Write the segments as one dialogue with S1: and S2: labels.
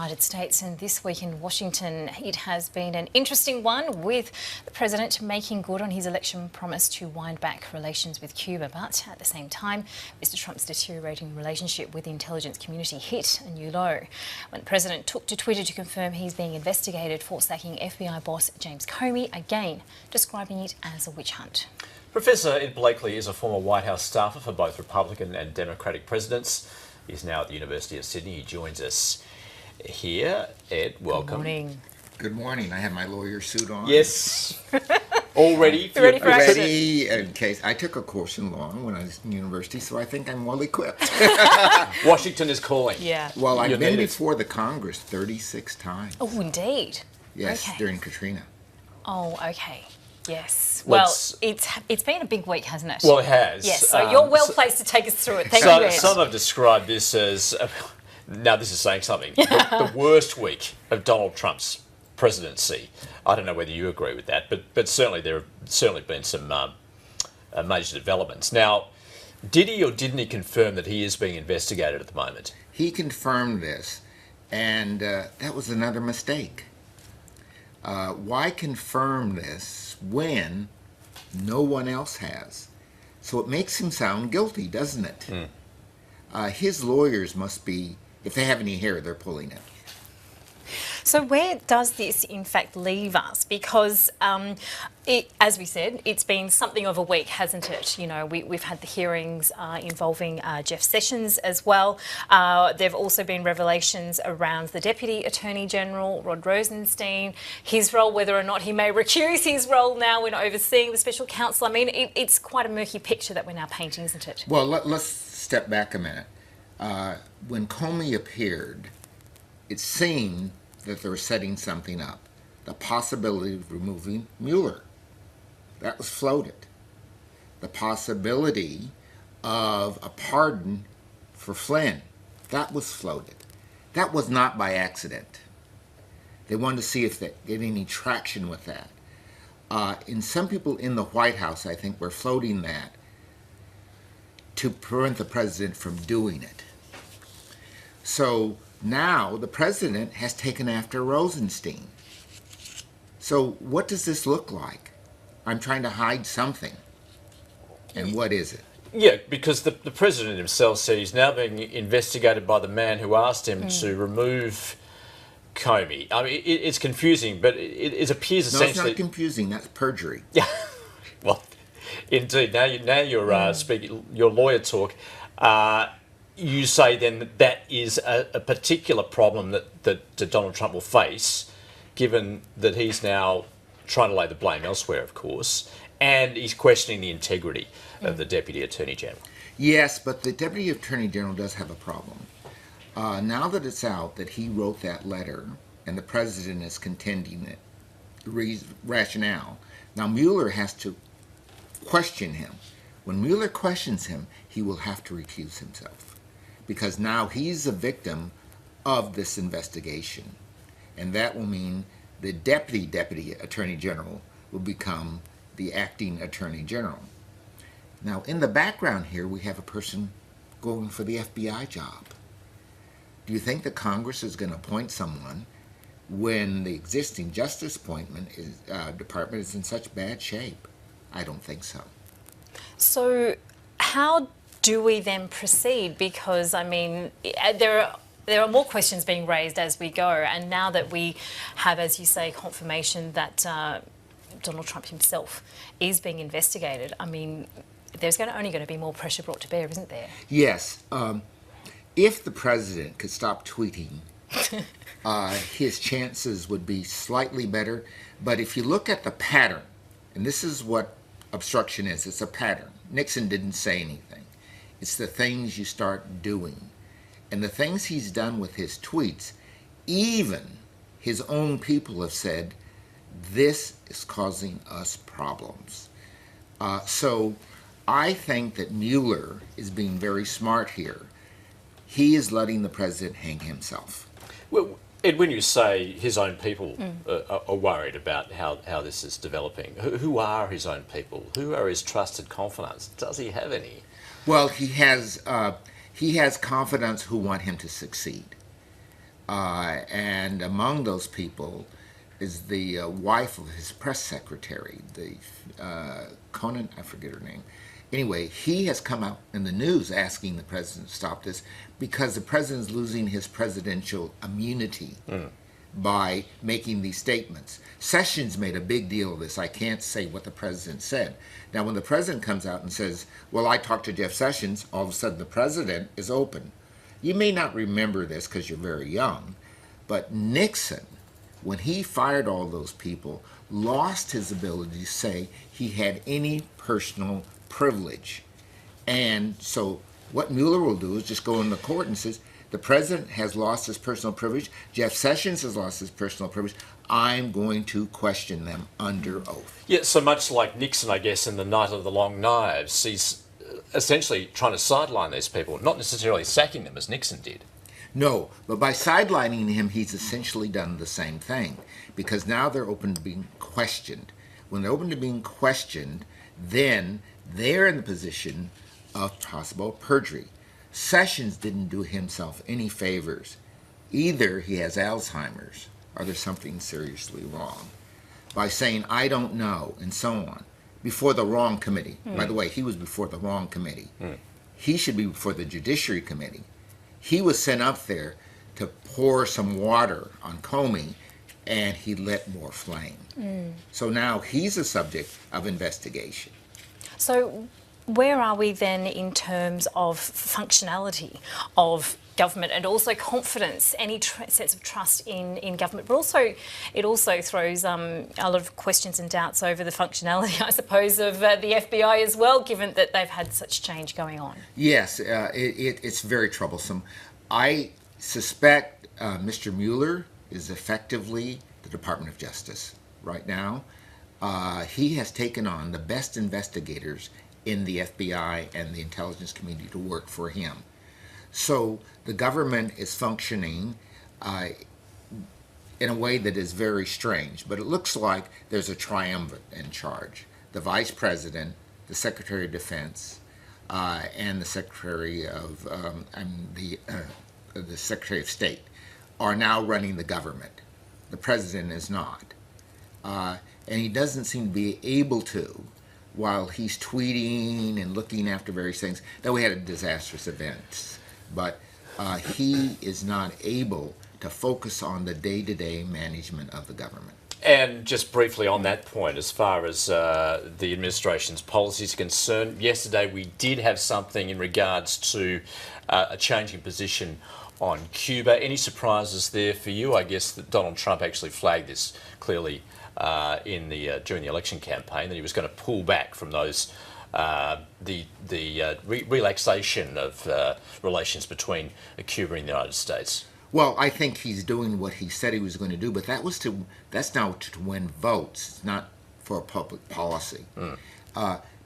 S1: United States, and this week in Washington it has been an interesting one, with the president making good on his election promise to wind back relations with Cuba. But at the same time, Mr Trump's deteriorating relationship with the intelligence community hit a new low when the president took to Twitter to confirm he's being investigated for sacking FBI boss James Comey, again describing it as a witch hunt.
S2: Professor Ed Blakely is a former White House staffer for both Republican and Democratic presidents. He's now at the University of Sydney. He joins us here. Ed, welcome.
S1: Good morning.
S3: Good morning. I have my lawyer suit on.
S2: Yes. All ready?
S1: Ready for action.
S3: Ready in case. I took a course in law when I was in university, so I think I'm well equipped.
S2: Washington is calling.
S1: Yeah.
S3: Well, I've
S2: You're
S3: been
S2: needed.
S3: before the Congress 36 times.
S1: Oh, indeed.
S3: Yes,
S1: Okay.
S3: during Katrina.
S1: Oh, okay. Yes.
S2: Let's-
S1: Well, it's been a big week, hasn't it?
S2: Well, it has.
S1: Yes. So you're well placed to take us through it. Thank you, Ed.
S2: Some have described this as, now this is saying something, the worst week of Donald Trump's presidency. I don't know whether you agree with that, but certainly there have certainly been some major developments. Now, did he or didn't he confirm that he is being investigated at the moment?
S3: He confirmed this, and that was another mistake. Why confirm this when no one else has? So it makes him sound guilty, doesn't it? His lawyers must be, if they have any hair, they're pulling it.
S1: So where does this in fact leave us? Because as we said, it's been something of a week, hasn't it? You know, we've had the hearings involving Jeff Sessions as well. There have also been revelations around the Deputy Attorney General, Rod Rosenstein, his role, whether or not he may recuse his role now in overseeing the special counsel. I mean, it's quite a murky picture that we're now painting, isn't it?
S3: Well, let's step back a minute. When Comey appeared, it seemed that they were setting something up. The possibility of removing Mueller. That was floated. The possibility of a pardon for Flynn. That was floated. That was not by accident. They wanted to see if they get any traction with that. And some people in the White House, I think, were floating that to prevent the president from doing it. So now the president has taken after Rosenstein. So what does this look like? I'm trying to hide something. And what is it?
S2: Yeah, because the president himself said he's now being investigated by the man who asked him to remove Comey. I mean, it's confusing, but it appears
S3: No,
S2: essentially...
S3: it's not confusing. That's perjury.
S2: Yeah, well, indeed. Now you're speaking your lawyer talk. You say then that is a particular problem that Donald Trump will face, given that he's now trying to lay the blame elsewhere, of course, and he's questioning the integrity of the Deputy Attorney General.
S3: Yes, but the Deputy Attorney General does have a problem. Now that it's out that he wrote that letter and the president is contending it, the rationale, now Mueller has to question him. When Mueller questions him, he will have to recuse himself, because now he's a victim of this investigation. And that will mean the Deputy Attorney General will become the acting Attorney General. Now, in the background here, we have a person going for the FBI job. Do you think the Congress is going to appoint someone when the existing Justice Department is in such bad shape? I don't think so.
S1: So how do we then proceed? Because, I mean, there are more questions being raised as we go, and now that we have, as you say, confirmation that Donald Trump himself is being investigated, I mean, there's only going to be more pressure brought to bear, isn't there?
S3: Yes. If the president could stop tweeting, his chances would be slightly better. But if you look at the pattern, and this is what obstruction is, it's a pattern. Nixon didn't say anything. It's the things you start doing. And the things he's done with his tweets, even his own people have said, this is causing us problems. So I think that Mueller is being very smart here. He is letting the president hang himself.
S2: Well, Ed, when you say his own people are worried about how this is developing, who are his own people? Who are his trusted confidants? Does he have any?
S3: Well, he has confidants who want him to succeed. And among those people is the wife of his press secretary, the Conan, I forget her name. Anyway, he has come out in the news asking the president to stop this because the president is losing his presidential immunity by making these statements. Sessions made a big deal of this. I can't say what the president said. Now, when the president comes out and says, well, I talked to Jeff Sessions, all of a sudden the president is open. You may not remember this because you're very young, but Nixon, when he fired all those people, lost his ability to say he had any personal privilege. And so what Mueller will do is just go into court and says, the president has lost his personal privilege, Jeff Sessions has lost his personal privilege, I'm going to question them under oath.
S2: Yeah, so much like Nixon, I guess, in the Night of the Long Knives, he's essentially trying to sideline these people, not necessarily sacking them as Nixon did.
S3: No, but by sidelining him, he's essentially done the same thing, because now they're open to being questioned. When they're open to being questioned, then they're in the position of possible perjury. Sessions didn't do himself any favors. Either he has Alzheimer's or there's something seriously wrong. By saying, I don't know, and so on, before the wrong committee. By the way, he was before the wrong committee. He should be before the Judiciary Committee. He was sent up there to pour some water on Comey, and he lit more flame. So now he's a subject of investigation.
S1: So where are we then in terms of functionality of government and also confidence, any sense of trust in government? But also, it also throws a lot of questions and doubts over the functionality, I suppose, of the FBI as well, given that they've had such change going on.
S3: Yes, it's very troublesome. I suspect Mr. Mueller is effectively the Department of Justice right now. He has taken on the best investigators in the FBI and the intelligence community to work for him. So the government is functioning in a way that is very strange, but it looks like there's a triumvirate in charge. The Vice President, the Secretary of Defense, and the Secretary of the Secretary of State are now running the government. The President is not. And he doesn't seem to be able to, while he's tweeting and looking after various things. Now, we had a disastrous event, but he is not able to focus on the day-to-day management of the government.
S2: And just briefly on that point, as far as the administration's policies are concerned, yesterday we did have something in regards to a changing position on Cuba. Any surprises there for you? I guess that Donald Trump actually flagged this clearly during the election campaign, that he was going to pull back from those relaxation of relations between Cuba and the United States.
S3: Well, I think he's doing what he said he was going to do, but that's now to win votes. It's not for public policy.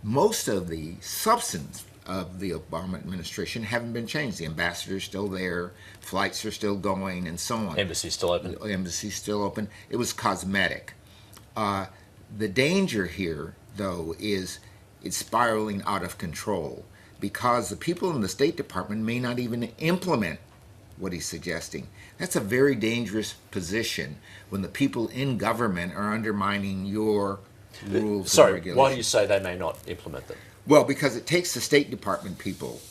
S3: Most of the substance of the Obama administration haven't been changed. The ambassador's still there, flights are still going, and so on.
S2: Embassy's still open.
S3: The embassy's still open. It was cosmetic. The danger here, though, is it's spiraling out of control because the people in the State Department may not even implement what he's suggesting. That's a very dangerous position when the people in government are undermining your rules and regulations.
S2: Why do you say they may not implement them?
S3: Well, because it takes the State Department people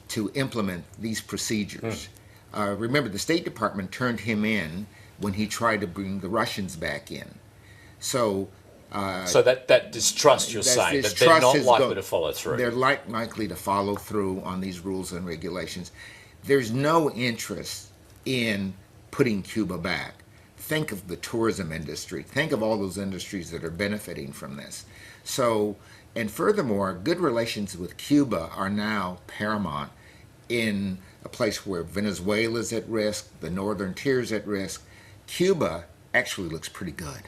S3: to implement these procedures. Remember, the State Department turned him in when he tried to bring the Russians back in. So that distrust, you're saying, that they're not likely to follow through. They're likely to follow through on these rules and regulations. There's no interest in putting Cuba back. Think of the tourism industry. Think of all those industries that are benefiting from this. So, and furthermore, good relations with Cuba are now paramount in a place where Venezuela is at risk, the northern tier is at risk. Cuba actually looks pretty good.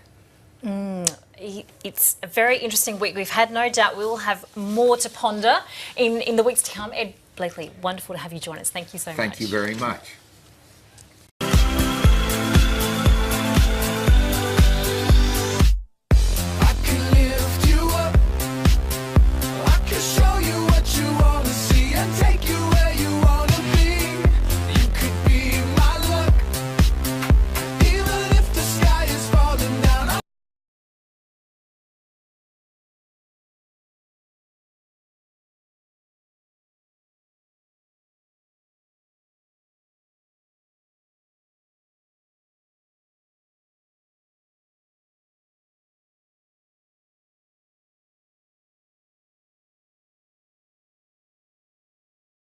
S1: It's a very interesting week. We've had no doubt we'll have more to ponder in the weeks to come. Ed Blakely, wonderful to have you join us. Thank you so much.
S3: Thank you very much.